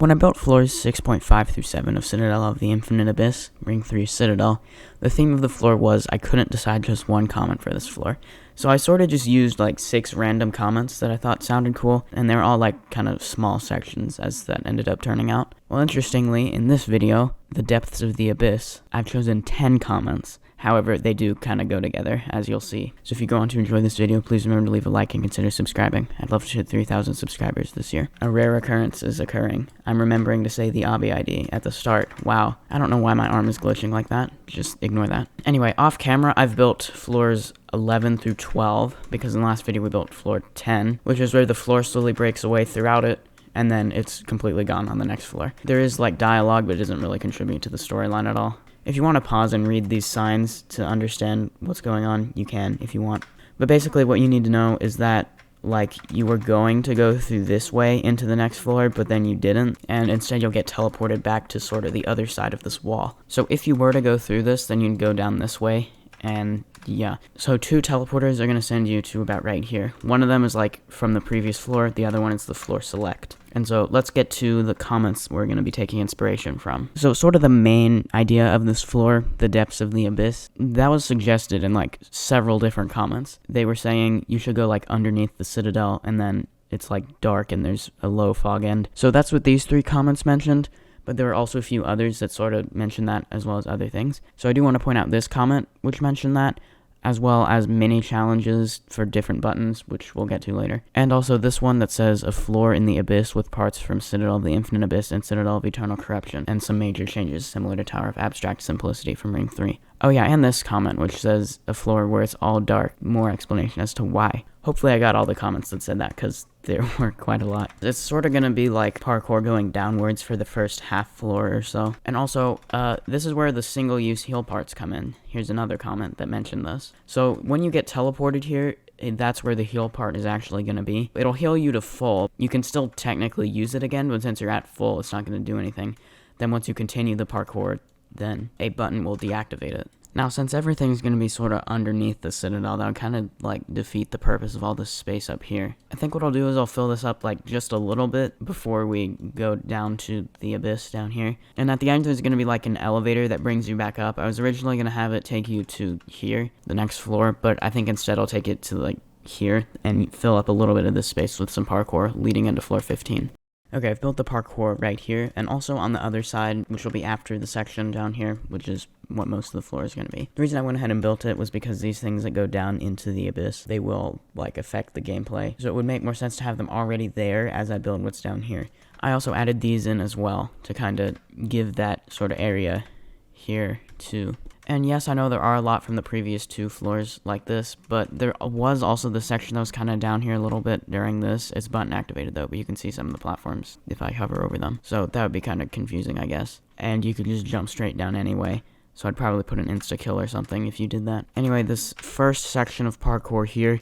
When I built floors 6.5 through 7 of Citadel of the Infinite Abyss, Ring 3 Citadel, the theme of the floor was I couldn't decide just one comment for this floor. So I sort of just used like 6 random comments that I thought sounded cool, and they're all like kind of small sections as that ended up turning out. Well, interestingly, in this video, The Depths of the Abyss, I've chosen 10 comments. However, they do kind of go together, as you'll see. So if you go on to enjoy this video, please remember to leave a like and consider subscribing. I'd love to hit 3,000 subscribers this year. A rare occurrence is occurring. I'm remembering to say the Obby ID at the start. Wow, I don't know why my arm is glitching like that. Just ignore that. Anyway, off camera, I've built floors 11 through 12, because in the last video we built floor 10, which is where the floor slowly breaks away throughout it, and then it's completely gone on the next floor. There is like dialogue, but it doesn't really contribute to the storyline at all. If you want to pause and read these signs to understand what's going on, you can if you want. But basically what you need to know is that like you were going to go through this way into the next floor, but then you didn't, and instead you'll get teleported back to sort of the other side of this wall. So if you were to go through this, then you'd go down this way, and yeah. So 2 teleporters are going to send you to about right here. One of them is like from the previous floor, the other one is the floor select. And so let's get to the comments we're going to be taking inspiration from. So sort of the main idea of this floor, the depths of the abyss, that was suggested in like several different comments. They were saying you should go like underneath the citadel, and then it's like dark and there's a low fog end. So that's what these 3 comments mentioned. But there were also a few others that sort of mentioned that, as well as other things. So I do want to point out this comment, which mentioned that, as well as mini challenges for different buttons, which we'll get to later. And also this one that says a floor in the abyss with parts from Citadel of the Infinite Abyss and Citadel of Eternal Corruption, and some major changes similar to Tower of Abstract Simplicity from Ring 3. Oh yeah, and this comment, which says a floor where it's all dark, more explanation as to why. Hopefully I got all the comments that said that, because there were quite a lot. It's sort of going to be like parkour going downwards for the first half floor or so. And also, this is where the single-use heal parts come in. Here's another comment that mentioned this. So when you get teleported here, that's where the heal part is actually going to be. It'll heal you to full. You can still technically use it again, but since you're at full, it's not going to do anything. Then once you continue the parkour, then a button will deactivate it. Now, since everything's going to be sort of underneath the citadel, that'll kind of like defeat the purpose of all this space up here. I think what I'll do is I'll fill this up like just a little bit before we go down to the abyss down here. And at the end, there's going to be like an elevator that brings you back up. I was originally going to have it take you to here, the next floor, but I think instead I'll take it to like here and fill up a little bit of this space with some parkour leading into floor 15. Okay, I've built the parkour right here, and also on the other side, which will be after the section down here, which is what most of the floor is going to be. The reason I went ahead and built it was because these things that go down into the abyss, they will, like, affect the gameplay. So it would make more sense to have them already there as I build what's down here. I also added these in as well to kind of give that sort of area here, too. And yes, I know there are a lot from the previous 2 floors like this, but there was also the section that was kind of down here a little bit during this. It's button activated though, but you can see some of the platforms if I hover over them. So that would be kind of confusing, I guess. And you could just jump straight down anyway. So I'd probably put an insta-kill or something if you did that. Anyway, this first section of parkour here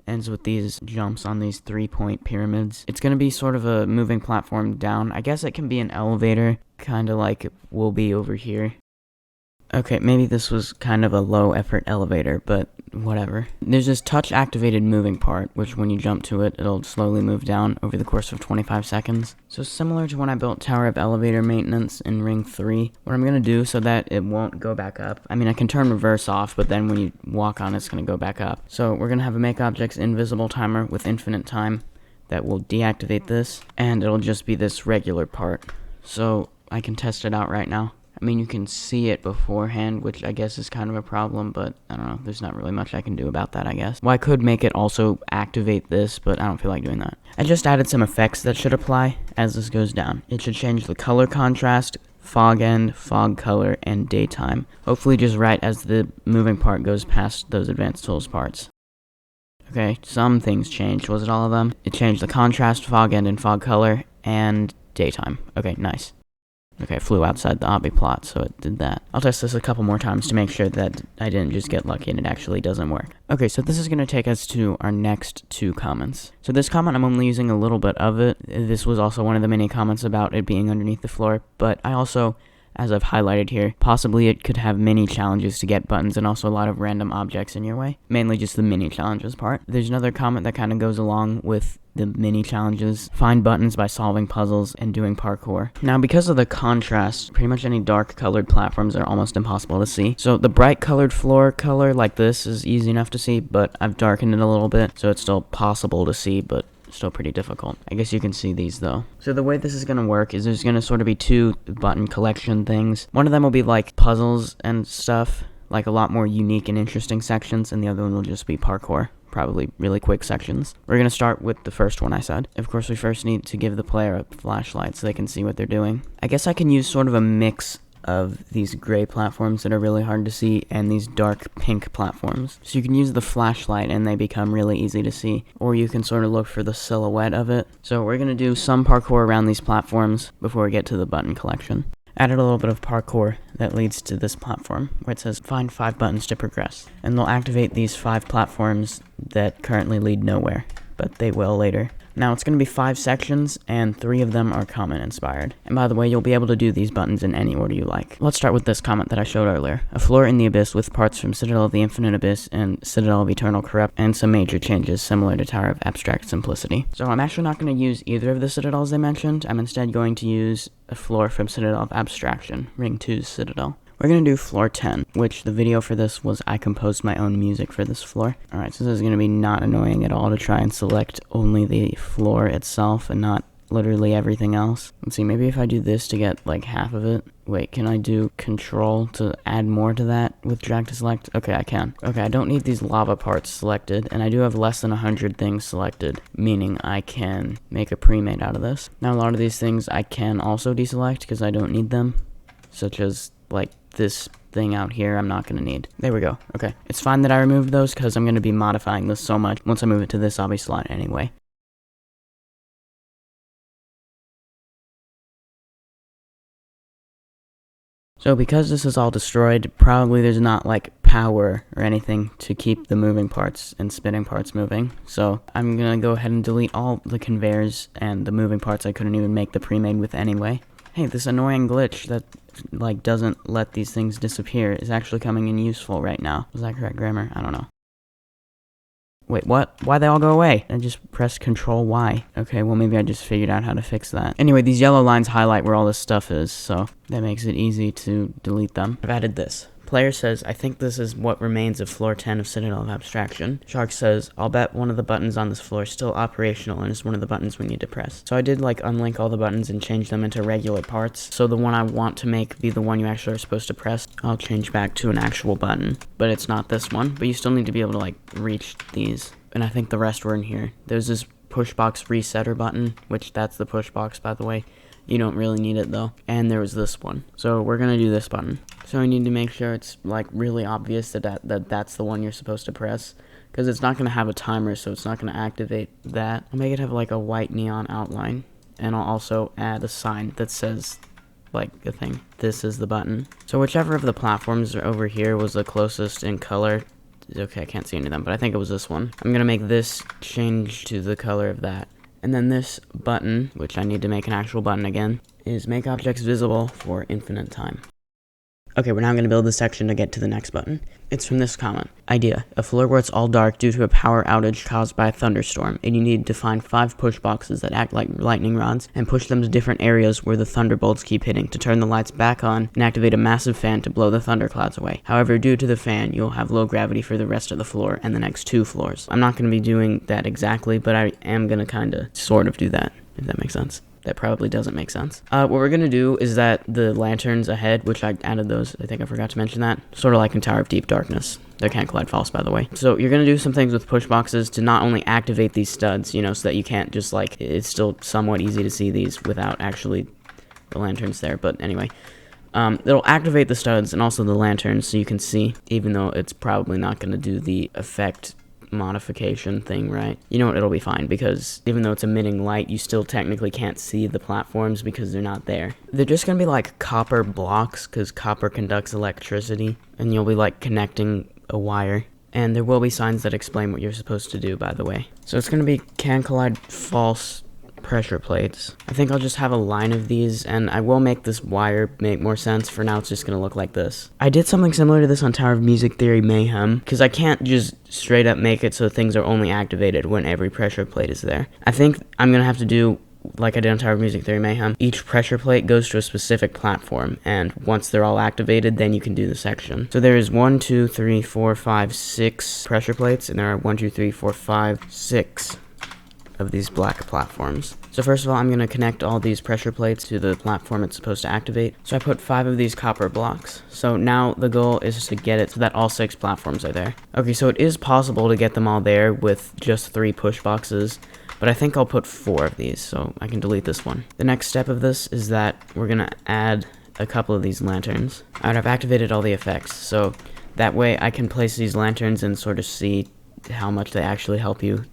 ends with these jumps on these 3-point pyramids. It's going to be sort of a moving platform down. I guess it can be an elevator, kind of like it will be over here. Okay, maybe this was kind of a low-effort elevator, but whatever. There's this touch-activated moving part, which when you jump to it, it'll slowly move down over the course of 25 seconds. So similar to when I built Tower of Elevator Maintenance in Ring 3, what I'm going to do so that it won't go back up, I mean, I can turn reverse off, but then when you walk on it, it's going to go back up. So we're going to have a Make Objects Invisible timer with infinite time that will deactivate this, and it'll just be this regular part. So I can test it out right now. I mean, you can see it beforehand, which I guess is kind of a problem, but I don't know, there's not really much I can do about that, I guess. Well, I could make it also activate this, but I don't feel like doing that. I just added some effects that should apply as this goes down. It should change the color contrast, fog end, fog color, and daytime. Hopefully just right as the moving part goes past those advanced tools parts. Okay, some things changed. Was it all of them? It changed the contrast, fog end, and fog color, and daytime. Okay, nice. Okay, I flew outside the Obby plot, so it did that. I'll test this a couple more times to make sure that I didn't just get lucky and it actually doesn't work. Okay, so this is going to take us to our next 2 comments. So this comment, I'm only using a little bit of it. This was also one of the many comments about it being underneath the floor, but I also, as I've highlighted here, possibly it could have mini challenges to get buttons and also a lot of random objects in your way. Mainly just the mini challenges part. There's another comment that kind of goes along with the mini challenges, find buttons by solving puzzles, and doing parkour. Now, because of the contrast, pretty much any dark colored platforms are almost impossible to see. So the bright colored floor color like this is easy enough to see, but I've darkened it a little bit, so it's still possible to see, but still pretty difficult. I guess you can see these though. So the way this is going to work is there's going to sort of be two button collection things. One of them will be like puzzles and stuff, like a lot more unique and interesting sections, and the other one will just be parkour. Probably really quick sections. We're going to start with the first one I said. Of course, we first need to give the player a flashlight so they can see what they're doing. I guess I can use sort of a mix of these gray platforms that are really hard to see and these dark pink platforms. So you can use the flashlight and they become really easy to see, or you can sort of look for the silhouette of it. So we're going to do some parkour around these platforms before we get to the button collection. Added a little bit of parkour that leads to this platform where it says find 5 buttons to progress, and they'll activate these 5 platforms that currently lead nowhere, but they will later. Now it's going to be 5 sections, and 3 of them are comment inspired. And by the way, you'll be able to do these buttons in any order you like. Let's start with this comment that I showed earlier. A floor in the abyss with parts from Citadel of the Infinite Abyss and Citadel of Eternal Corrupt, and some major changes similar to Tower of Abstract Simplicity. So I'm actually not going to use either of the Citadels I mentioned. I'm instead going to use a floor from Citadel of Abstraction, Ring 2's Citadel. We're going to do floor 10, which the video for this was I composed my own music for this floor. Alright, so this is going to be not annoying at all to try and select only the floor itself and not literally everything else. Let's see, maybe if I do this to get like half of it. Wait, can I do control to add more to that with drag to select? Okay, I can. Okay, I don't need these lava parts selected, and I do have less than 100 things selected, meaning I can make a pre-made out of this. Now, a lot of these things I can also deselect because I don't need them, such as like this thing out here I'm not going to need. There we go. Okay. It's fine that I removed those because I'm going to be modifying this so much. Once I move it to this, I'll be slot anyway. So because this is all destroyed, probably there's not like power or anything to keep the moving parts and spinning parts moving. So I'm going to go ahead and delete all the conveyors and the moving parts I couldn't even make the pre-made with anyway. Hey, this annoying glitch that like doesn't let these things disappear is actually coming in useful right now. Was that correct grammar? I don't know. Wait, what? Why'd they all go away? I just pressed Control Y. Okay, well maybe I just figured out how to fix that. Anyway, these yellow lines highlight where all this stuff is, so that makes it easy to delete them. I've added this. Player says, I think this is what remains of floor 10 of Citadel of Abstraction. Shark says, I'll bet one of the buttons on this floor is still operational and is one of the buttons we need to press. So I did like unlink all the buttons and change them into regular parts. So the one I want to make be the one you actually are supposed to press, I'll change back to an actual button. But it's not this one, but you still need to be able to like reach these. And I think the rest were in here. There's this push box resetter button, which that's the push box by the way. You don't really need it though. And there was this one. So we're gonna do this button. So I need to make sure it's like really obvious that that's the one you're supposed to press. Because it's not gonna have a timer, so it's not gonna activate that. I'll make it have like a white neon outline. And I'll also add a sign that says like a thing. This is the button. So whichever of the platforms are over here was the closest in color. Okay, I can't see any of them, but I think it was this one. I'm gonna make this change to the color of that. And then this button, which I need to make an actual button again, is make objects visible for infinite time. Okay, we're now going to build this section to get to the next button. It's from this comment. Idea. A floor where it's all dark due to a power outage caused by a thunderstorm, and you need to find 5 push boxes that act like lightning rods, and push them to different areas where the thunderbolts keep hitting to turn the lights back on, and activate a massive fan to blow the thunderclouds away. However, due to the fan, you'll have low gravity for the rest of the floor and the next 2 floors. I'm not going to be doing that exactly, but I am going to kind of sort of do that, if that makes sense. That probably doesn't make sense. What we're going to do is that the lanterns ahead, which I added those, I think I forgot to mention that, sort of like in Tower of Deep Darkness. They can't collide false, by the way. So you're going to do some things with push boxes to not only activate these studs, you know, so that you can't just like, it's still somewhat easy to see these without actually the lanterns there. But anyway, it'll activate the studs and also the lanterns so you can see, even though it's probably not going to do the effect modification thing, right? You know what, it'll be fine, because even though it's emitting light, you still technically can't see the platforms because they're not there. They're just gonna be like copper blocks, because copper conducts electricity, and you'll be like connecting a wire. And there will be signs that explain what you're supposed to do, by the way. So it's gonna be can collide false pressure plates. I think I'll just have a line of these, and I will make this wire make more sense. For now, it's just gonna look like this. I did something similar to this on Tower of Music Theory Mayhem, because I can't just straight up make it so things are only activated when every pressure plate is there. I think I'm gonna have to do like I did on Tower of Music Theory Mayhem. Each pressure plate goes to a specific platform, and once they're all activated, then you can do the section. So there is 1, 2, 3, 4, 5, 6 pressure plates, and there are 1, 2, 3, 4, 5, 6 of these black platforms. So first of all, I'm going to connect all these pressure plates to the platform it's supposed to activate. So I put 5 of these copper blocks. So now the goal is to get it so that all 6 platforms are there. Okay, so it is possible to get them all there with just 3 push boxes, but I think I'll put 4 of these, so I can delete this one. The next step of this is that we're going to add a couple of these lanterns. Alright, I've activated all the effects, so that way I can place these lanterns and sort of see how much they actually help you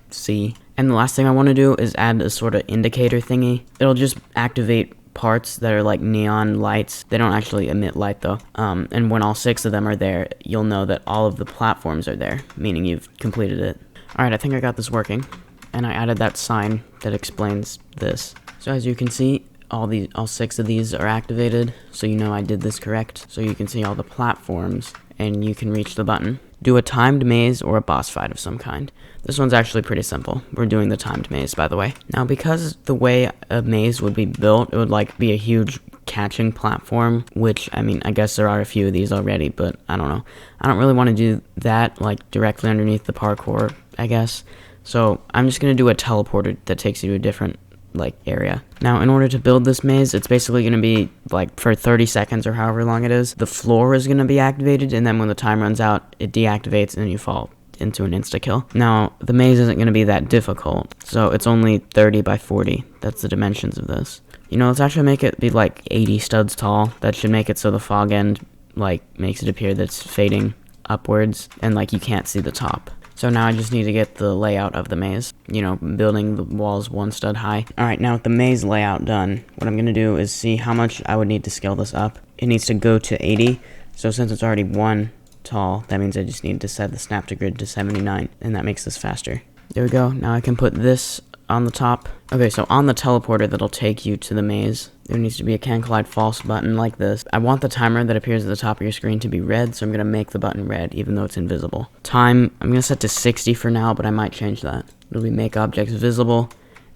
see. And the last thing I want to do is add a sort of indicator thingy. It'll just activate parts that are like neon lights. They don't actually emit light though. And when all 6 of them are there, you'll know that all of the platforms are there, meaning you've completed it. Alright, I think I got this working. And I added that sign that explains this. So as you can see, all 6 of these are activated, so you know I did this correct. So you can see all the platforms, and you can reach the button. Do a timed maze or a boss fight of some kind. This one's actually pretty simple. We're doing the timed maze, by the way. Now, because the way a maze would be built, it would like be a huge catching platform, which, I mean, I guess there are a few of these already, but I don't know. I don't really want to do that, like, directly underneath the parkour, I guess. So I'm just going to do a teleporter that takes you to a different like area. Now in order to build this maze, it's basically going to be like for 30 seconds or however long it is. The floor is going to be activated, and then when the time runs out, it deactivates and then you fall into an insta-kill. Now the maze isn't going to be that difficult, so it's only 30 by 40. That's the dimensions of this. You know, let's actually make it be like 80 studs tall. That should make it so the fog end like makes it appear that it's fading upwards and like you can't see the top. So now I just need to get the layout of the maze, you know, building the walls 1 stud high. Alright, now with the maze layout done, what I'm going to do is see how much I would need to scale this up. It needs to go to 80, so since it's already 1 tall, that means I just need to set the snap to grid to 79, and that makes this faster. There we go, now I can put this on the top. Okay, so on the teleporter that'll take you to the maze, there needs to be a can collide false button like this. I want the timer that appears at the top of your screen to be red, so I'm going to make the button red, even though it's invisible. Time, I'm going to set to 60 for now, but I might change that. It'll be make objects visible,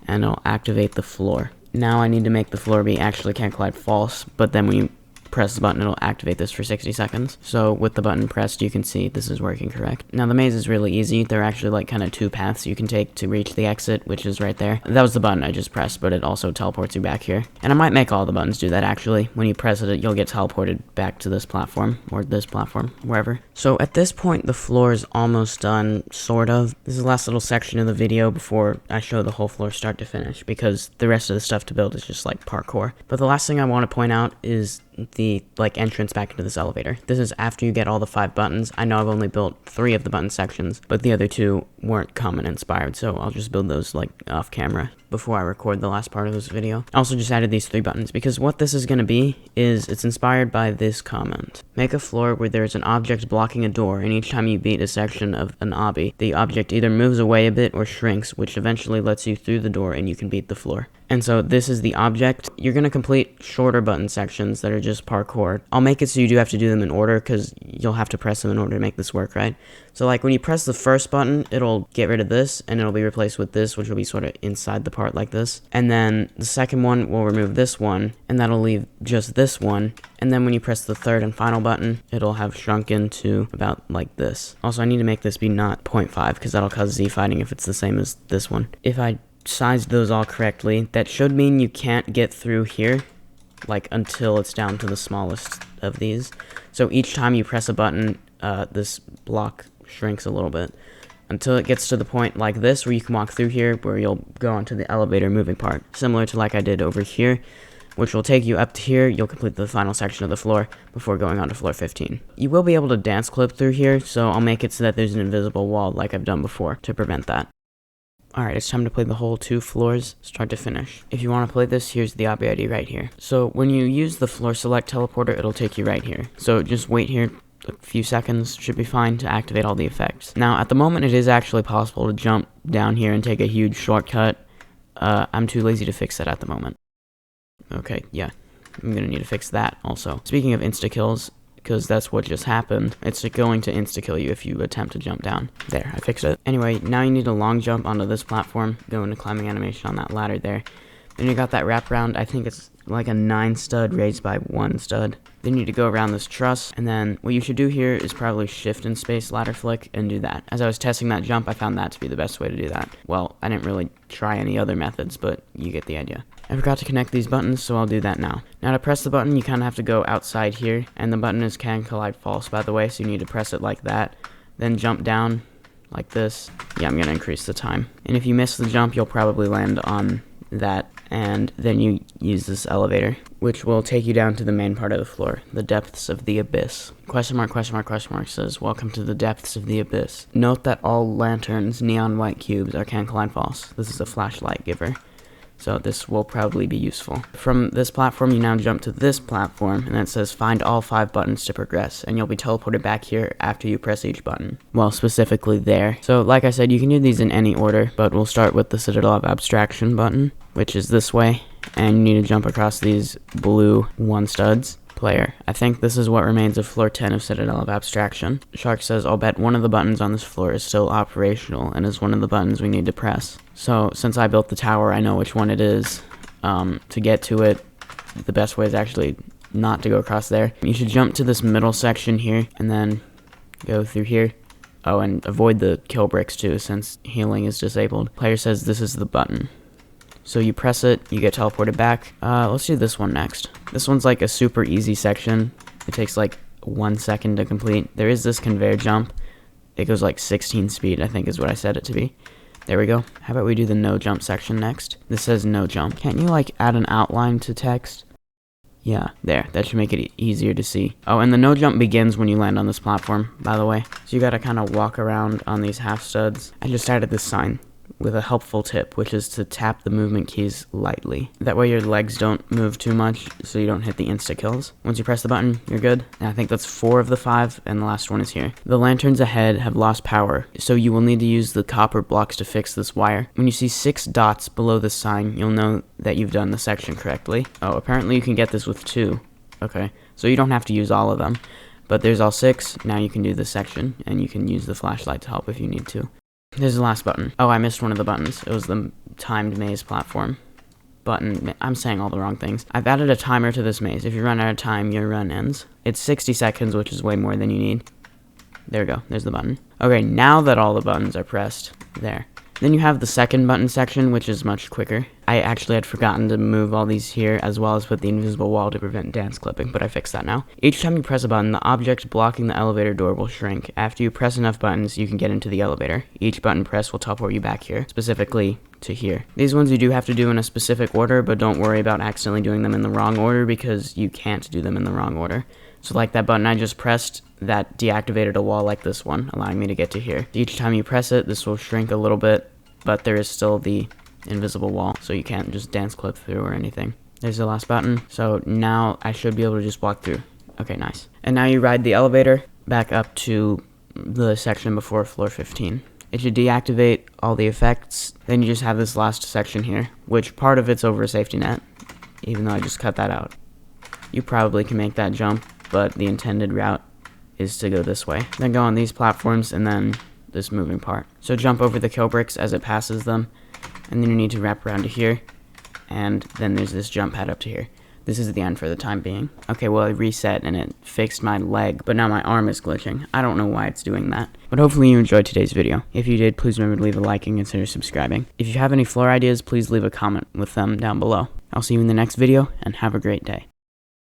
and it'll activate the floor. Now I need to make the floor be actually can collide false, but then when you press the button, it'll activate this for 60 seconds. So with the button pressed, you can see this is working correct. Now the maze is really easy. There are actually like kind of 2 paths you can take to reach the exit, which is right there. That was the button I just pressed, but it also teleports you back here. And I might make all the buttons do that actually. When you press it, you'll get teleported back to this platform, or this platform, wherever. So at this point, the floor is almost done, sort of. This is the last little section of the video before I show the whole floor start to finish, because the rest of the stuff to build is just like parkour. But the last thing I want to point out is the like entrance back into this elevator. This is after you get all the 5 buttons. I know I've only built 3 of the button sections, but the other 2 weren't common inspired, so I'll just build those like off camera before I record the last part of this video. I also just added these 3 buttons because what this is going to be is it's inspired by this comment. Make a floor where there's an object blocking a door, and each time you beat a section of an obby, the object either moves away a bit or shrinks, which eventually lets you through the door and you can beat the floor. And so this is the object. You're going to complete shorter button sections that are just parkour. I'll make it so you do have to do them in order because you'll have to press them in order to make this work, right? So like when you press the first button, it'll get rid of this and it'll be replaced with this, which will be sort of inside the part like this. And then the second one will remove this one, and that'll leave just this one. And then when you press the third and final button, it'll have shrunken to about like this. Also, I need to make this be not 0.5 because that'll cause Z-fighting if it's the same as this one. If I sized those all correctly, that should mean you can't get through here like until it's down to the smallest of these. So each time you press a button, this block shrinks a little bit until it gets to the point like this where you can walk through here, where you'll go onto the elevator moving part, similar to like I did over here, which will take you up to here. You'll complete the final section of the floor before going on to floor 15. You will be able to dance clip through here, so I'll make it so that there's an invisible wall like I've done before to prevent that. Alright, it's time to play the whole 2 floors, start to finish. If you want to play this, here's the Obby ID right here. So when you use the floor select teleporter, it'll take you right here. So just wait here, a few seconds should be fine to activate all the effects. Now, at the moment, it is actually possible to jump down here and take a huge shortcut I'm too lazy to fix that at the moment. Okay, yeah, I'm gonna need to fix that also. Speaking of insta-kills, because that's what just happened, it's going to insta-kill you if you attempt to jump down. There, I fixed it. Anyway, now you need a long jump onto this platform, go into climbing animation on that ladder there. Then you got that wraparound, I think it's like a 9 stud raised by 1 stud. Then you need to go around this truss, and then what you should do here is probably shift and space ladder flick and do that. As I was testing that jump, I found that to be the best way to do that. Well, I didn't really try any other methods, but you get the idea. I forgot to connect these buttons, so I'll do that now. Now to press the button, you kind of have to go outside here, and the button is can collide false, by the way, so you need to press it like that. Then jump down like this. Yeah, I'm gonna increase the time. And if you miss the jump, you'll probably land on that, and then you use this elevator, which will take you down to the main part of the floor, the depths of the abyss. Question mark, question mark, question mark says, welcome to the depths of the abyss. Note that all lanterns, neon white cubes, are can collide false. This is a flashlight giver, so this will probably be useful. From this platform, you now jump to this platform, and it says find all 5 buttons to progress, and you'll be teleported back here after you press each button. Well, specifically there. So, like I said, you can do these in any order, but we'll start with the Citadel of Abstraction button, which is this way, and you need to jump across these blue 1 studs. Player. I think this is what remains of floor 10 of Citadel of Abstraction. Shark says, I'll bet one of the buttons on this floor is still operational and is one of the buttons we need to press. So, since I built the tower, I know which one it is. To get to it, the best way is actually not to go across there. You should jump to this middle section here, and then go through here. Oh, and avoid the kill bricks too, since healing is disabled. Player says this is the button. So you press it, you get teleported back. Let's do this one next. This one's like a super easy section. It takes like 1 second to complete. There is this conveyor jump. It goes like 16 speed, I think is what I set it to be. There we go. How about we do the no jump section next? This says no jump. Can't you like add an outline to text? Yeah, there. That should make it easier to see. Oh, and the no jump begins when you land on this platform, by the way. So you gotta kind of walk around on these half studs. I just added this sign with a helpful tip, which is to tap the movement keys lightly. That way your legs don't move too much, so you don't hit the insta-kills. Once you press the button, you're good. And I think that's 4 of the 5, and the last one is here. The lanterns ahead have lost power, so you will need to use the copper blocks to fix this wire. When you see 6 dots below this sign, you'll know that you've done the section correctly. Oh, apparently you can get this with 2. Okay, so you don't have to use all of them. But there's all 6, now you can do this section, and you can use the flashlight to help if you need to. There's the last button. Oh, I missed one of the buttons. It was the timed maze platform button. I'm saying all the wrong things. I've added a timer to this maze. If you run out of time, your run ends. It's 60 seconds, which is way more than you need. There we go. There's the button. Okay, now that all the buttons are pressed, there. Then you have the second button section, which is much quicker. I actually had forgotten to move all these here, as well as put the invisible wall to prevent dance clipping, but I fixed that now. Each time you press a button, the object blocking the elevator door will shrink. After you press enough buttons, you can get into the elevator. Each button press will teleport you back here, specifically to here. These ones you do have to do in a specific order, but don't worry about accidentally doing them in the wrong order, because you can't do them in the wrong order. So like that button I just pressed, that deactivated a wall like this one, allowing me to get to here. Each time you press it, this will shrink a little bit, but there is still the invisible wall, so you can't just dance clip through or anything. There's the last button, so now I should be able to just walk through. Okay, nice. And now you ride the elevator back up to the section before floor 15. It should deactivate all the effects. Then you just have this last section here, which part of it's over a safety net, even though I just cut that out. You probably can make that jump, but the intended route is to go this way. Then go on these platforms and then this moving part. So jump over the kill bricks as it passes them, and then you need to wrap around to here, and then there's this jump pad up to here. This is the end for the time being. Okay, well I reset and it fixed my leg, but now my arm is glitching. I don't know why it's doing that. But hopefully you enjoyed today's video. If you did, please remember to leave a like and consider subscribing. If you have any floor ideas, please leave a comment with them down below. I'll see you in the next video, and have a great day.